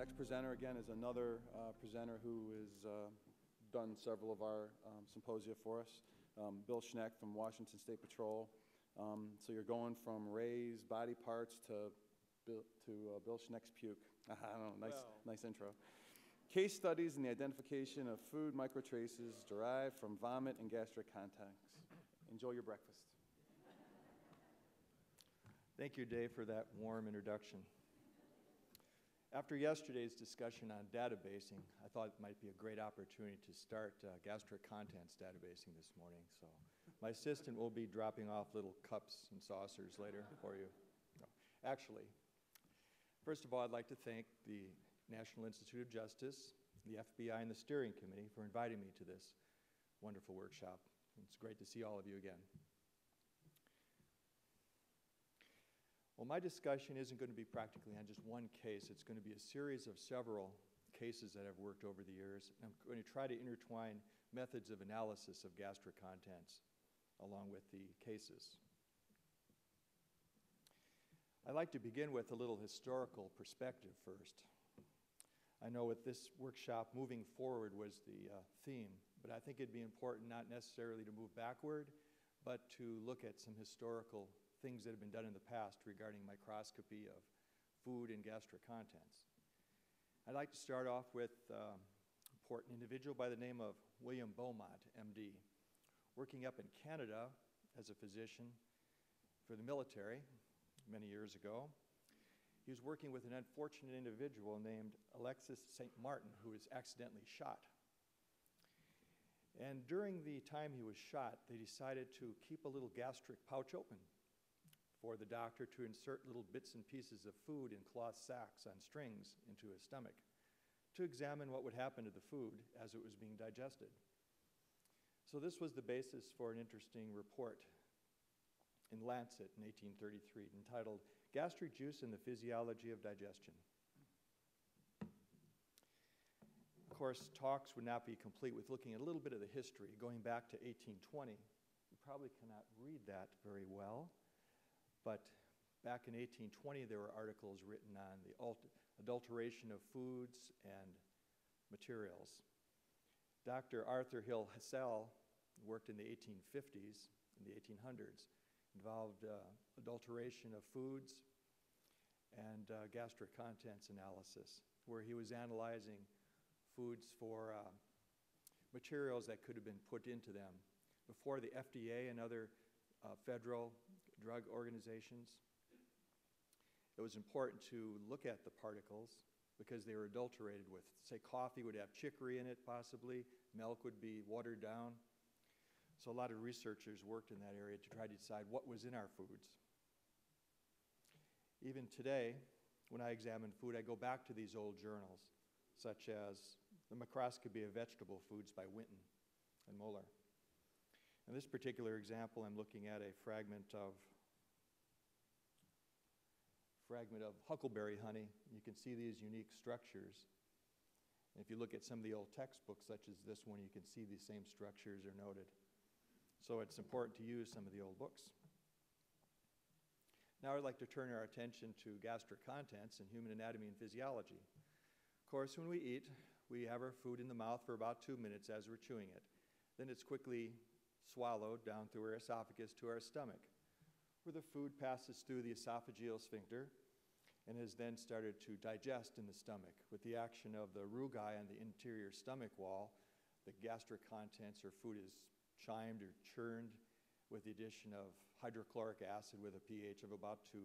next presenter, again, is another presenter who has done several of our symposia for us, Bill Schneck from Washington State Patrol. So you're going from Ray's body parts to Bill Schneck's puke. I don't know, nice intro. Case studies in the identification of food microtraces derived from vomit and gastric contents. Enjoy your breakfast. Thank you, Dave, for that warm introduction. After yesterday's discussion on databasing, I thought it might be a great opportunity to start gastric contents databasing this morning. So my assistant will be dropping off little cups and saucers later for you. No. Actually, first of all, I'd like to thank the National Institute of Justice, the FBI, and the steering committee for inviting me to this wonderful workshop. It's great to see all of you again. Well, my discussion isn't going to be practically on just one case. It's going to be a series of several cases that I've worked over the years. And I'm going to try to intertwine methods of analysis of gastric contents along with the cases. I'd like to begin with a little historical perspective first. I know with this workshop, moving forward was the theme, but I think it'd be important not necessarily to move backward, but to look at some historical things that have been done in the past regarding microscopy of food and gastric contents. I'd like to start off with an important individual by the name of William Beaumont, MD, working up in Canada as a physician for the military many years ago. He was working with an unfortunate individual named Alexis St. Martin, who was accidentally shot. And during the time he was shot, they decided to keep a little gastric pouch open for the doctor to insert little bits and pieces of food in cloth sacks on strings into his stomach to examine what would happen to the food as it was being digested. So this was the basis for an interesting report in Lancet in 1833 entitled Gastric Juice and the Physiology of Digestion. Of course, talks would not be complete with looking at a little bit of the history going back to 1820. You probably cannot read that very well. But back in 1820, there were articles written on the adulteration of foods and materials. Dr. Arthur Hill Hassell worked in the 1850s, in the 1800s, involved adulteration of foods and gastric contents analysis, where he was analyzing foods for materials that could have been put into them before the FDA and other federal drug organizations. It was important to look at the particles because they were adulterated with, say, coffee would have chicory in it possibly, milk would be watered down. So a lot of researchers worked in that area to try to decide what was in our foods. Even today, when I examine food, I go back to these old journals, such as The Microscopy of Vegetable Foods by Winton and Muller. In this particular example, I'm looking at a fragment of huckleberry honey. You can see these unique structures. And if you look at some of the old textbooks, such as this one, you can see these same structures are noted. So it's important to use some of the old books. Now I'd like to turn our attention to gastric contents in human anatomy and physiology. Of course, when we eat, we have our food in the mouth for about 2 minutes as we're chewing it. Then it's quickly swallowed down through our esophagus to our stomach, where the food passes through the esophageal sphincter and has then started to digest in the stomach. With the action of the rugae on the interior stomach wall, the gastric contents or food is chimed or churned with the addition of hydrochloric acid with a pH of about 2,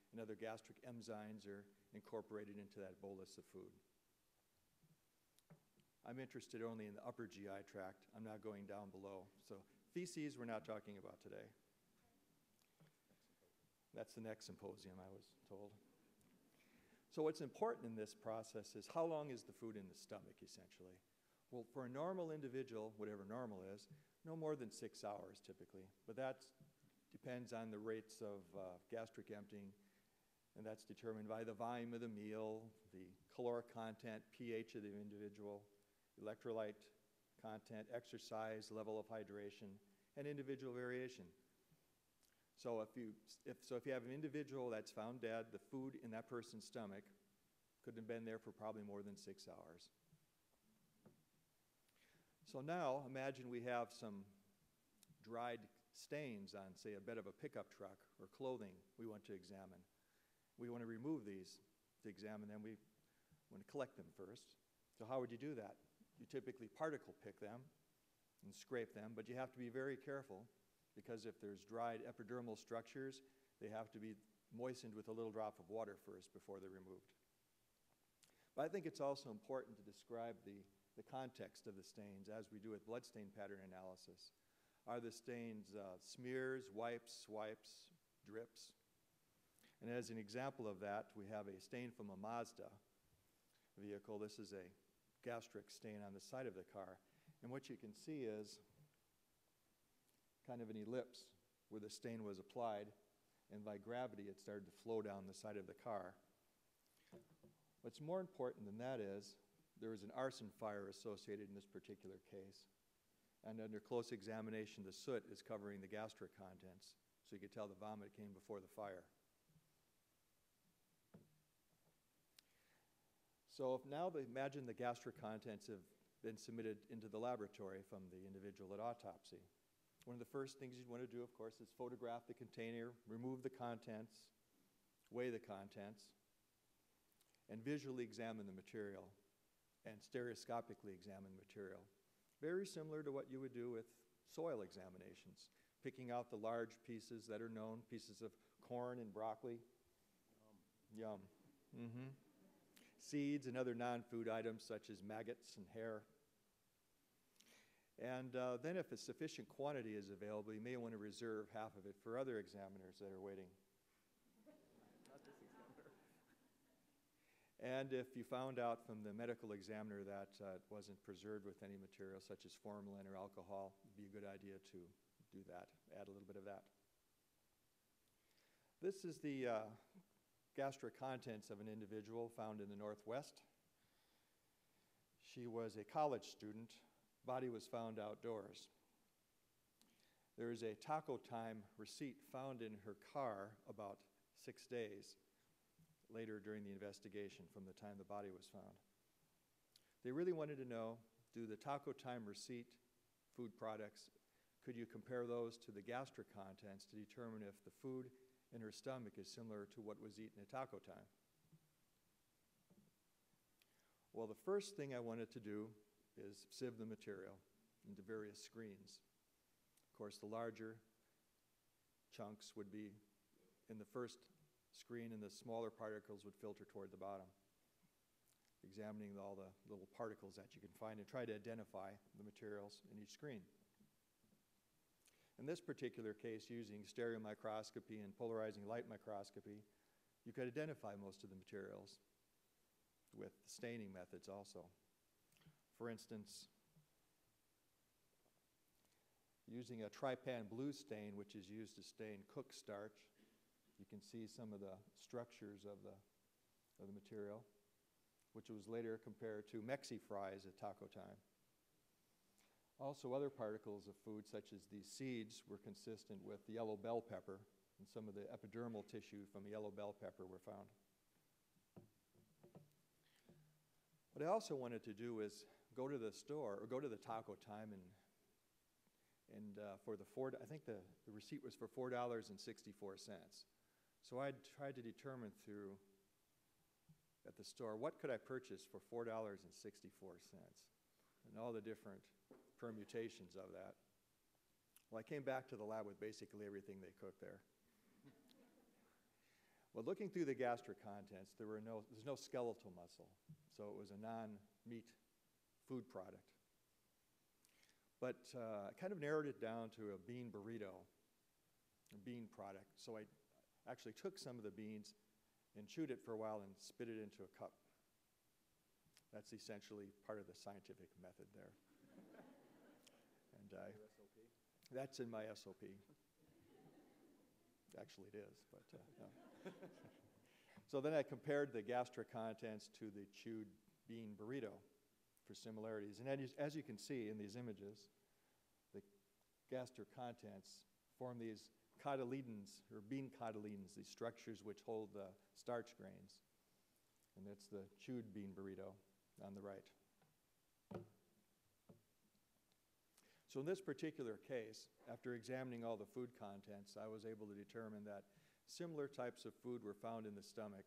and other gastric enzymes are incorporated into that bolus of food. I'm interested only in the upper GI tract. I'm not going down below. So feces we're not talking about today. That's the next symposium, I was told. So what's important in this process is how long is the food in the stomach, essentially? Well, for a normal individual, whatever normal is, no more than 6 hours typically. But that depends on the rates of gastric emptying, and that's determined by the volume of the meal, the caloric content, pH of the individual, electrolyte content, exercise, level of hydration, and individual variation. So if you have an individual that's found dead, the food in that person's stomach Couldn't have been there for probably more than 6 hours. So now imagine we have some dried stains on, say, a bed of a pickup truck or clothing we want to examine. We want to remove these to examine them. We want to collect them first. So how would you do that? You typically particle pick them and scrape them, but you have to be very careful because if there's dried epidermal structures, they have to be moistened with a little drop of water first before they're removed. But I think it's also important to describe the context of the stains as we do with blood stain pattern analysis. Are the stains smears, wipes, swipes, drips? And as an example of that, we have a stain from a Mazda vehicle. This is a gastric stain on the side of the car. And what you can see is kind of an ellipse where the stain was applied, and by gravity it started to flow down the side of the car. What's more important than that is there was an arson fire associated in this particular case. And under close examination, the soot is covering the gastric contents. So you could tell the vomit came before the fire. So now imagine the gastric contents have been submitted into the laboratory from the individual at autopsy. One of the first things you'd want to do, of course, is photograph the container, remove the contents, weigh the contents, and visually examine the material and stereoscopically examine the material. Very similar to what you would do with soil examinations, picking out the large pieces that are known, pieces of corn and broccoli. Yum. Mm-hmm. Seeds and other non-food items such as maggots and hair. And then if a sufficient quantity is available, you may want to reserve half of it for other examiners that are waiting. Not this examiner. And if you found out from the medical examiner that it wasn't preserved with any material such as formalin or alcohol, it would be a good idea to do that, add a little bit of that. This is the gastric contents of an individual found in the Northwest. She was a college student. Body was found outdoors. There is a taco time receipt found in her car about 6 days later during the investigation from the time the body was found. They really wanted to know, do the taco time receipt food products, could you compare those to the gastric contents to determine if the food in her stomach is similar to what was eaten at taco time? Well, the first thing I wanted to do is sieve the material into various screens. Of course, the larger chunks would be in the first screen, and the smaller particles would filter toward the bottom, examining all the little particles that you can find and try to identify the materials in each screen. In this particular case, using stereo microscopy and polarizing light microscopy, you could identify most of the materials with staining methods also. For instance, using a trypan blue stain, which is used to stain cooked starch, you can see some of the structures of the material, which was later compared to Mexi fries at taco time. Also, other particles of food, such as these seeds, were consistent with the yellow bell pepper, and some of the epidermal tissue from yellow bell pepper were found. What I also wanted to do is go to the store, or go to the taco time, and for the I think the receipt was for $4.64. So I tried to determine through, at the store, what could I purchase for $4.64, and all the different permutations of that. Well, I came back to the lab with basically everything they cooked there. Well, looking through the gastric contents, there's no skeletal muscle, so it was a non-meat food product. But I kind of narrowed it down to a bean burrito, a bean product. So I actually took some of the beans and chewed it for a while and spit it into a cup. That's essentially part of the scientific method there. And that's in my SOP. Actually it is, but no. So then I compared the gastric contents to the chewed bean burrito for similarities. And as you can see in these images, the gastric contents form these cotyledons, or bean cotyledons, these structures which hold the starch grains. and it's the chewed bean burrito on the right. So in this particular case, after examining all the food contents, I was able to determine that similar types of food were found in the stomach,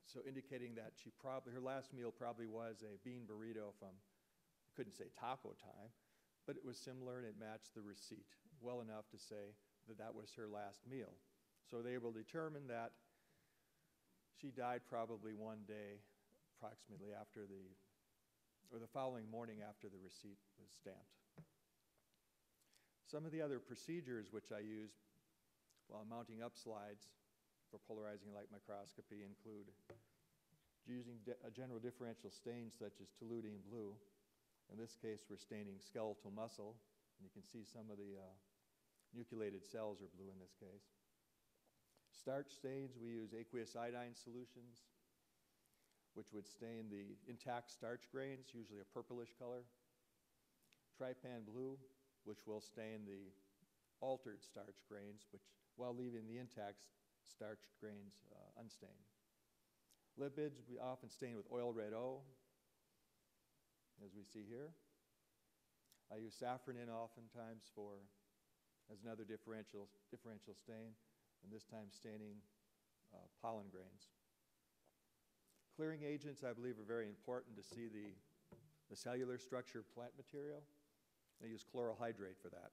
so indicating that her last meal probably was a bean burrito from, I couldn't say taco time, but it was similar and it matched the receipt well enough to say that that was her last meal. So they were able to determine that she died probably one day approximately after the following morning after the receipt was stamped. Some of the other procedures which I used while mounting up slides for polarizing light microscopy include using general differential stains such as toluidine blue. In this case, we're staining skeletal muscle, and you can see some of the nucleated cells are blue in this case. Starch stains, we use aqueous iodine solutions, which would stain the intact starch grains, usually a purplish color. Trypan blue, which will stain the altered starch grains, while leaving the intact starch grains unstained. Lipids, we often stain with oil red O, as we see here. I use safranin oftentimes as another differential stain, and this time staining pollen grains. Clearing agents, I believe, are very important to see the cellular structure of plant material. I use chlorohydrate for that.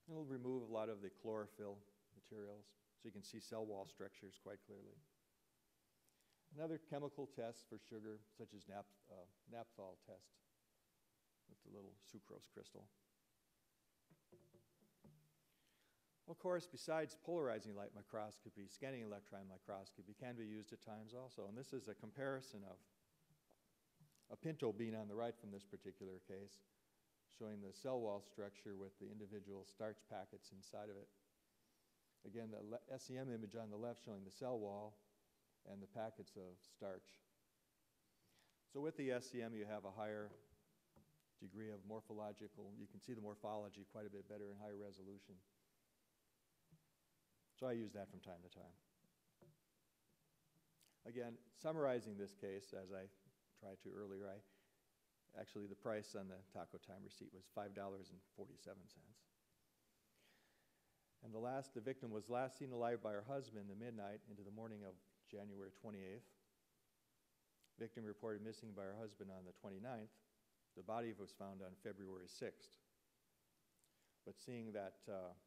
It'll remove a lot of the chlorophyll materials, so you can see cell wall structures quite clearly. Another chemical test for sugar, such as naphthol test with the little sucrose crystal. Of course, besides polarizing light microscopy, scanning electron microscopy can be used at times also. And this is a comparison of a pinto bean on the right from this particular case, showing the cell wall structure with the individual starch packets inside of it. Again, the SEM image on the left showing the cell wall and the packets of starch. So with the SEM, you have a higher degree of morphological, you can see the morphology quite a bit better in higher resolution. So I use that from time to time. Again, summarizing this case, as I tried to earlier, actually the price on the taco time receipt was $5.47. And the victim was last seen alive by her husband in the midnight into the morning of January 28th. Victim reported missing by her husband on the 29th. The body was found on February 6th. But seeing that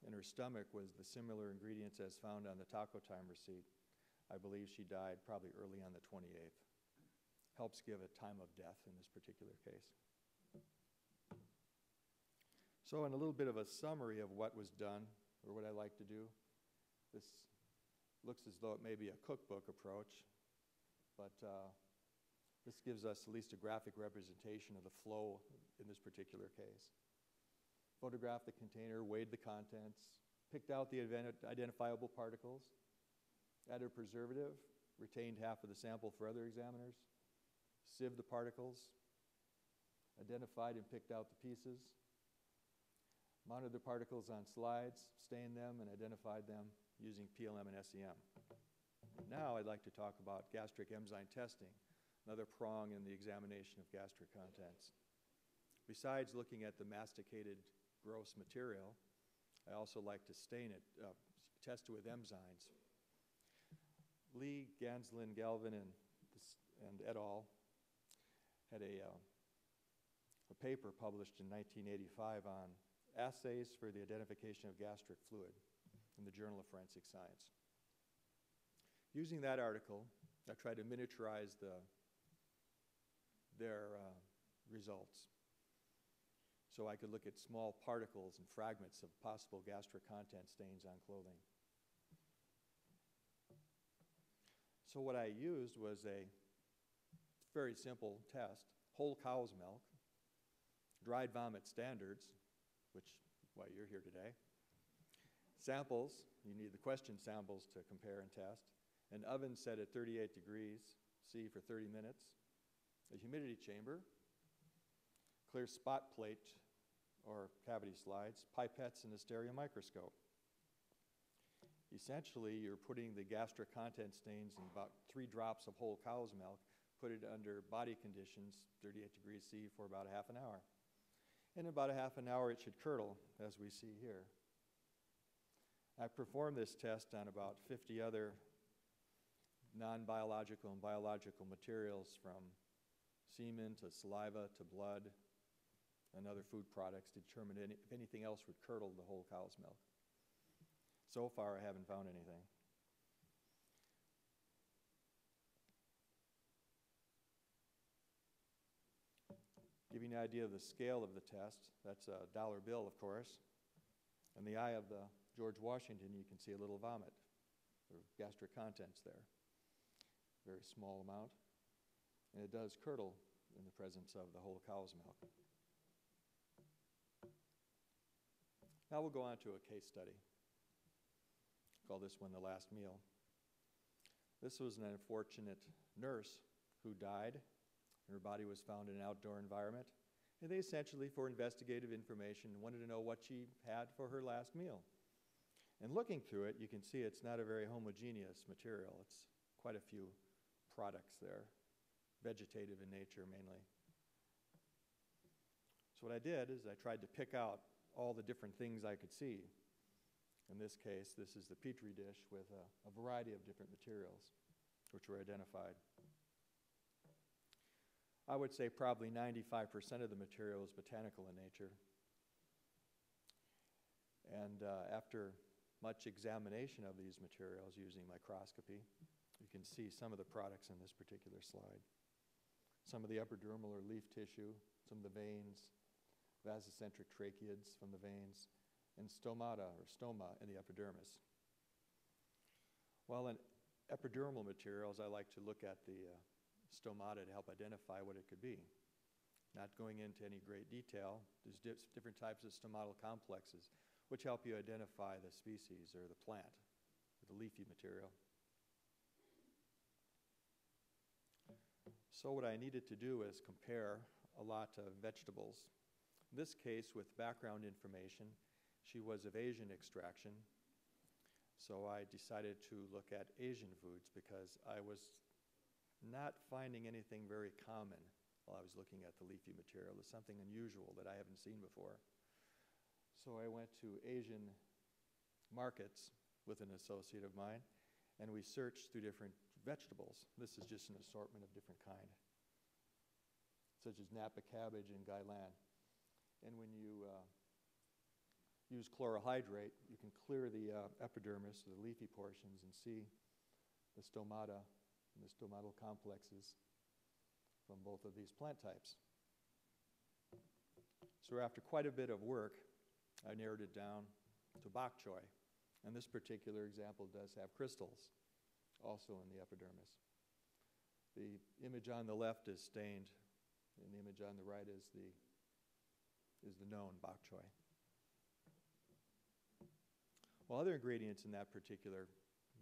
in her stomach was the similar ingredients as found on the taco time receipt, I believe she died probably early on the 28th. Helps give a time of death in this particular case. So in a little bit of a summary of what was done, or what I like to do, this looks as though it may be a cookbook approach, but this gives us at least a graphic representation of the flow in this particular case. Photographed the container, weighed the contents, picked out the identifiable particles, added preservative, retained half of the sample for other examiners, sieved the particles, identified and picked out the pieces, mounted the particles on slides, stained them, and identified them using PLM and SEM. Now I'd like to talk about gastric enzyme testing, another prong in the examination of gastric contents. Besides looking at the masticated gross material, I also like to stain it, test it with enzymes. Lee, Ganslin, Galvin, and et al. Had a paper published in 1985 on assays for the identification of gastric fluid in the Journal of Forensic Science. Using that article, I tried to miniaturize their results, so I could look at small particles and fragments of possible gastric content stains on clothing. So what I used was a very simple test: whole cow's milk, dried vomit standards, which is why you're here today, samples, you need the question samples to compare and test, an oven set at 38 degrees C for 30 minutes, a humidity chamber, clear spot plate or cavity slides, pipettes, and a stereo microscope. essentially you're putting the gastric content stains in about 3 drops of whole cow's milk, put it under body conditions, 38 degrees C, for about a half an hour. In about a half an hour it should curdle, as we see here. I performed this test on about 50 other non-biological and biological materials, from semen to saliva to blood and other food products, to determine if anything else would curdle the whole cow's milk. So far, I haven't found anything. Give you an idea of the scale of the test, that's a dollar bill, of course. In the eye of the George Washington, you can see a little vomit, or gastric contents there. Very small amount. And it does curdle in the presence of the whole cow's milk. Now we'll go on to a case study. Call this one the last meal. This was an unfortunate nurse who died. Her body was found in an outdoor environment. And they essentially, for investigative information, wanted to know what she had for her last meal. And looking through it, you can see it's not a very homogeneous material. It's quite a few products there, vegetative in nature mainly. So what I did is I tried to pick out all the different things I could see. In this case, this is the Petri dish with a variety of different materials which were identified. I would say probably 95% of the material is botanical in nature. And after much examination of these materials using microscopy, you can see some of the products in this particular slide. Some of the epidermal or leaf tissue, some of the veins, vasocentric tracheids from the veins, and stomata or stoma in the epidermis. While in epidermal materials, I like to look at the stomata to help identify what it could be. Not going into any great detail, there's different types of stomatal complexes which help you identify the species or the plant, or the leafy material. So what I needed to do is compare a lot of vegetables. In this case, with background information, she was of Asian extraction, so I decided to look at Asian foods because I was not finding anything very common while I was looking at the leafy material. It was something unusual that I haven't seen before. So I went to Asian markets with an associate of mine, and we searched through different vegetables. This is just an assortment of different kind, such as Napa cabbage and gailan. And when you use chlorohydrate, you can clear the epidermis, the leafy portions, and see the stomata and the stomatal complexes from both of these plant types. So after quite a bit of work, I narrowed it down to bok choy. And this particular example does have crystals also in the epidermis. The image on the left is stained, and the image on the right is the known bok choy. Well, other ingredients in that particular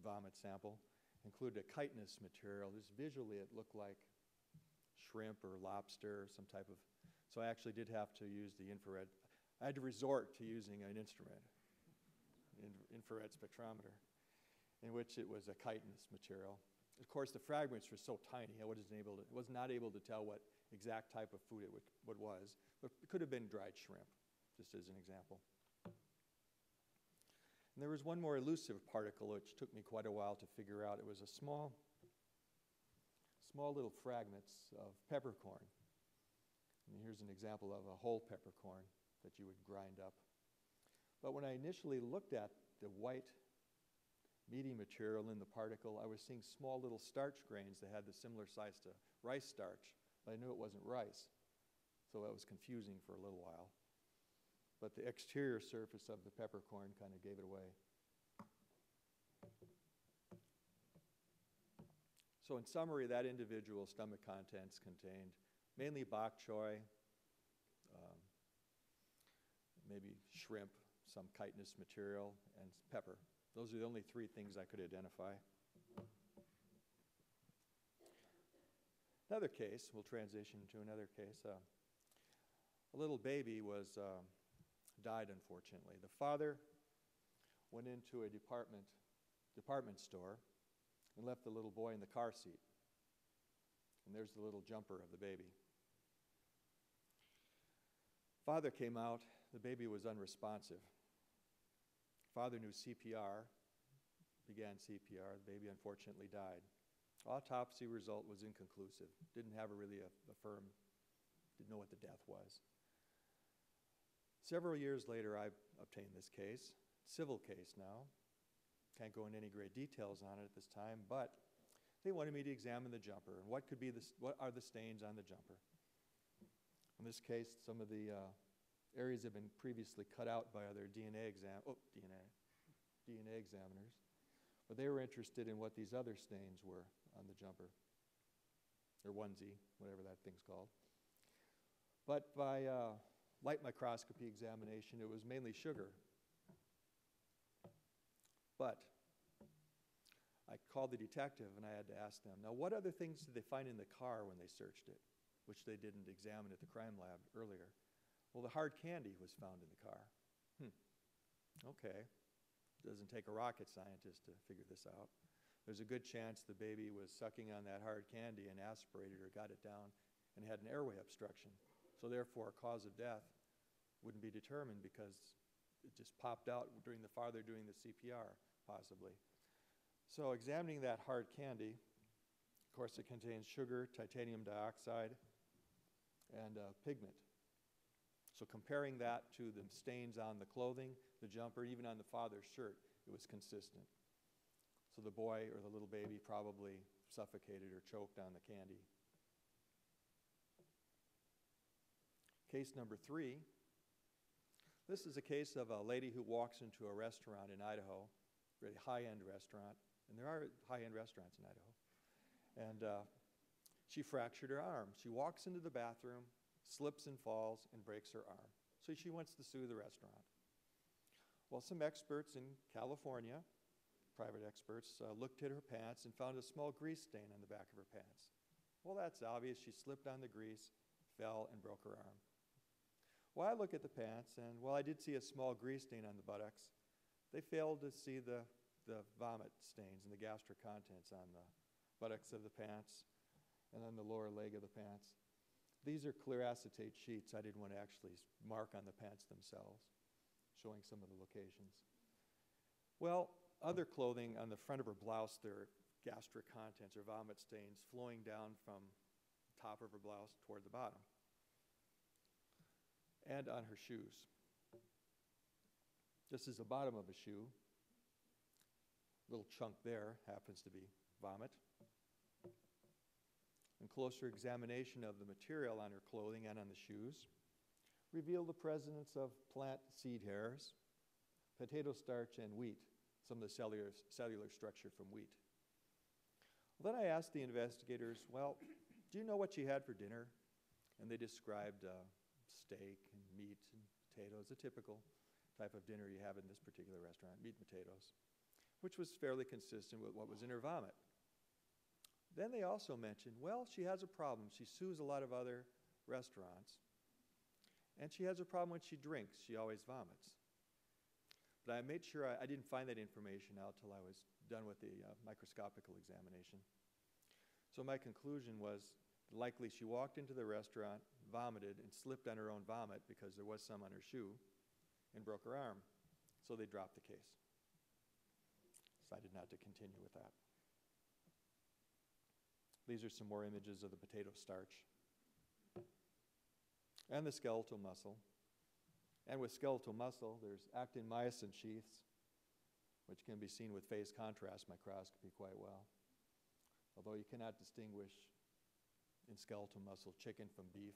vomit sample include a chitinous material. Just visually it looked like shrimp or lobster, some type of, so I actually did have to use the infrared. I had to resort to using an instrument, infrared spectrometer, in which it was a chitinous material. Of course, the fragments were so tiny, I was not able to tell what exact type of food it was, but it could have been dried shrimp, just as an example. And there was one more elusive particle which took me quite a while to figure out. It was a small little fragments of peppercorn. And here's an example of a whole peppercorn that you would grind up. But when I initially looked at the white meaty material in the particle, I was seeing small little starch grains that had the similar size to rice starch, but I knew it wasn't rice. So that was confusing for a little while. But the exterior surface of the peppercorn kind of gave it away. So in summary, that individual stomach contents contained mainly bok choy, maybe shrimp, some chitinous material, and pepper. Those are the only 3 things I could identify. Another case, we'll transition to another case. A little baby died, unfortunately. The father went into a department department store and left the little boy in the car seat. And there's the little jumper of the baby. Father came out. The baby was unresponsive. Father knew CPR, began CPR. The baby unfortunately died. Autopsy result was inconclusive. Didn't have really a firm, didn't know what the death was. Several years later, I obtained this case, civil case now. Can't go into any great details on it at this time, but they wanted me to examine the jumper and what are the stains on the jumper. In this case, some of the areas have been previously cut out by other DNA examiners, but they were interested in what these other stains were on the jumper, or onesie, whatever that thing's called. But by light microscopy examination, it was mainly sugar. But I called the detective and I had to ask them, now what other things did they find in the car when they searched it, which they didn't examine at the crime lab earlier? Well, the hard candy was found in the car. Okay. Doesn't take a rocket scientist to figure this out. There's a good chance the baby was sucking on that hard candy and aspirated or got it down and had an airway obstruction. So therefore, cause of death wouldn't be determined because it just popped out during the father doing the CPR, possibly. So examining that hard candy, of course it contains sugar, titanium dioxide, and pigment. So comparing that to the stains on the clothing, the jumper, even on the father's shirt, it was consistent. So the boy or the little baby probably suffocated or choked on the candy. Case number 3. This is a case of a lady who walks into a restaurant in Idaho, really high-end restaurant, and there are high-end restaurants in Idaho. And she fractured her arm. She walks into the bathroom, slips and falls, and breaks her arm. So she wants to sue the restaurant. Well, some experts in California, private experts, looked at her pants and found a small grease stain on the back of her pants. Well, that's obvious. She slipped on the grease, fell, and broke her arm. Well, I look at the pants, and while I did see a small grease stain on the buttocks, they failed to see the vomit stains and the gastric contents on the buttocks of the pants and on the lower leg of the pants. These are clear acetate sheets. I didn't want to actually mark on the pants themselves, showing some of the locations. Well, other clothing on the front of her blouse, there are gastric contents or vomit stains flowing down from the top of her blouse toward the bottom, and on her shoes. This is the bottom of a shoe. Little chunk there happens to be vomit. And closer examination of the material on her clothing and on the shoes revealed the presence of plant seed hairs, potato starch, and wheat, some of the cellular structure from wheat. Well, then I asked the investigators, well, do you know what she had for dinner? And they described steak and meat and potatoes, a typical type of dinner you have in this particular restaurant, meat and potatoes, which was fairly consistent with what was in her vomit. Then they also mentioned, well, she has a problem. She sues a lot of other restaurants, and she has a problem when she drinks. She always vomits. But I made sure I didn't find that information out till I was done with the microscopical examination. So my conclusion was, likely she walked into the restaurant, vomited, and slipped on her own vomit because there was some on her shoe, and broke her arm. So they dropped the case. Decided not to continue with that. These are some more images of the potato starch and the skeletal muscle. And with skeletal muscle, there's actin-myosin sheaths, which can be seen with phase contrast microscopy quite well. Although you cannot distinguish in skeletal muscle chicken from beef,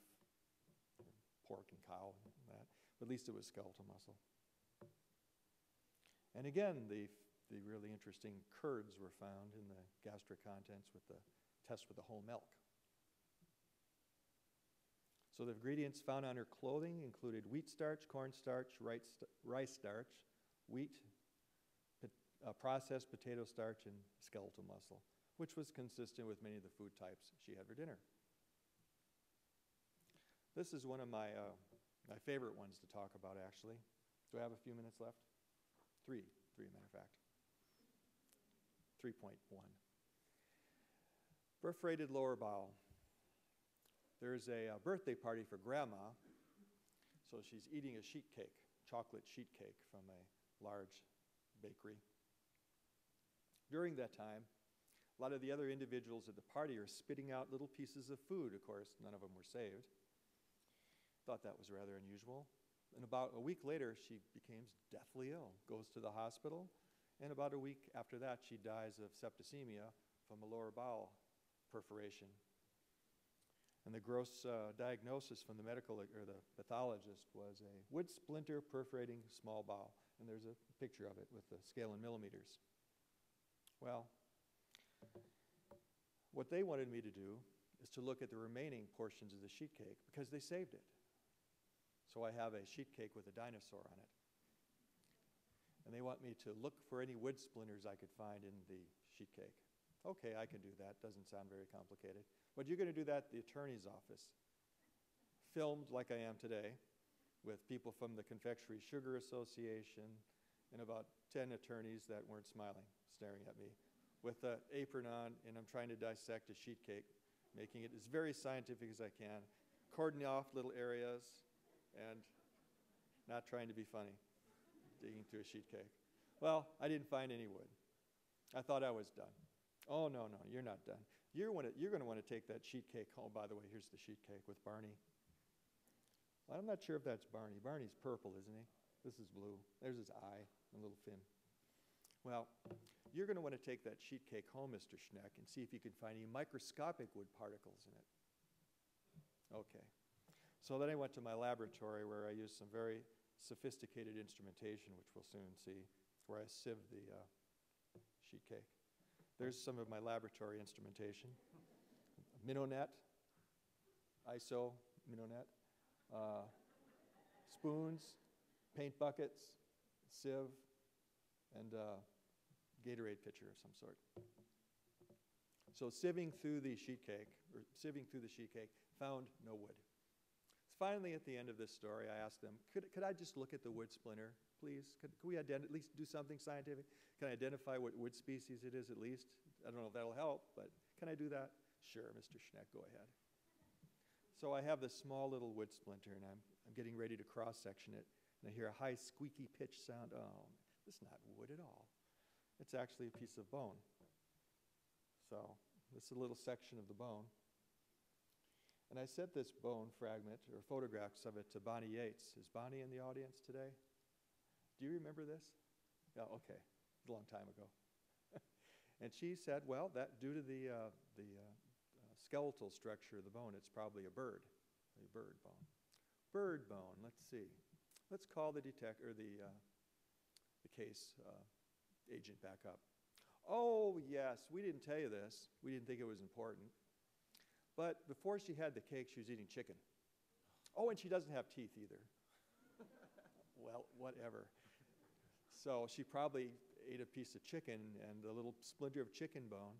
or pork and cow, and that. But at least it was skeletal muscle. And again, the really interesting curds were found in the gastric contents with the test with the whole milk. So the ingredients found on her clothing included wheat starch, corn starch, rice starch, wheat, processed potato starch, and skeletal muscle, which was consistent with many of the food types she had for dinner. This is one of my favorite ones to talk about, actually. Do I have a few minutes left? Three, matter of fact. 3.1. Perforated lower bowel. There's a birthday party for Grandma, so she's eating a sheet cake, chocolate sheet cake from a large bakery. During that time, a lot of the other individuals at the party are spitting out little pieces of food. Of course, none of them were saved. Thought that was rather unusual. And about a week later, she becomes deathly ill, goes to the hospital, and about a week after that, she dies of septicemia from a lower bowel perforation. And the gross diagnosis from the medical or the pathologist was a wood splinter perforating small bowel. And there's a picture of it with the scale in millimeters. Well, what they wanted me to do is to look at the remaining portions of the sheet cake because they saved it. So I have a sheet cake with a dinosaur on it. And they want me to look for any wood splinters I could find in the sheet cake. Okay, I can do that. Doesn't sound very complicated. But you're going to do that at the attorney's office, filmed like I am today, with people from the Confectionery Sugar Association and about 10 attorneys that weren't smiling, staring at me, with an apron on, and I'm trying to dissect a sheet cake, making it as very scientific as I can, cordoning off little areas, and not trying to be funny, digging through a sheet cake. Well, I didn't find any wood. I thought I was done. Oh, no, you're not done. You're going to want to take that sheet cake home. By the way, here's the sheet cake with Barney. Well, I'm not sure if that's Barney. Barney's purple, isn't he? This is blue. There's his eye, a little fin. Well, you're going to want to take that sheet cake home, Mr. Schneck, and see if you can find any microscopic wood particles in it. Okay. So then I went to my laboratory where I used some very sophisticated instrumentation, which we'll soon see, where I sieved the sheet cake. There's some of my laboratory instrumentation. Minonet, ISO, Minonet, spoons, paint buckets, sieve, and Gatorade pitcher of some sort. So sieving through the sheet cake, found no wood. Finally, at the end of this story, I asked them, could I just look at the wood splinter, please? Could we at least do something scientific? Can I identify what wood species it is at least? I don't know if that'll help, but can I do that? Sure, Mr. Schneck, go ahead. So I have this small little wood splinter, and I'm getting ready to cross-section it, and I hear a high squeaky pitch sound. Oh, this is not wood at all. It's actually a piece of bone. So this is a little section of the bone. And I sent this bone fragment, or photographs of it, to Bonnie Yates. Is Bonnie in the audience today? Do you remember this? Yeah, okay. It was a long time ago. And she said, well, that due to the skeletal structure of the bone, it's probably a bird bone. Bird bone, let's see. Let's call the case agent back up. Oh, yes, we didn't tell you this. We didn't think it was important. But before she had the cake, she was eating chicken. Oh, and she doesn't have teeth either. Well, whatever. So she probably ate a piece of chicken and a little splinter of chicken bone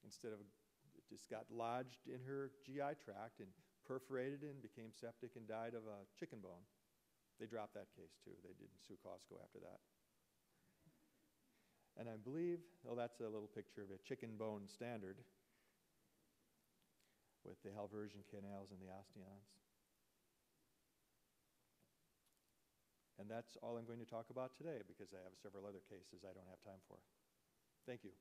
instead of it just got lodged in her GI tract and perforated and became septic and died of a chicken bone. They dropped that case too. They didn't sue Costco after that. And I believe, oh, that's a little picture of a chicken bone standard with the halversion canals and the osteons. And that's all I'm going to talk about today because I have several other cases I don't have time for. Thank you.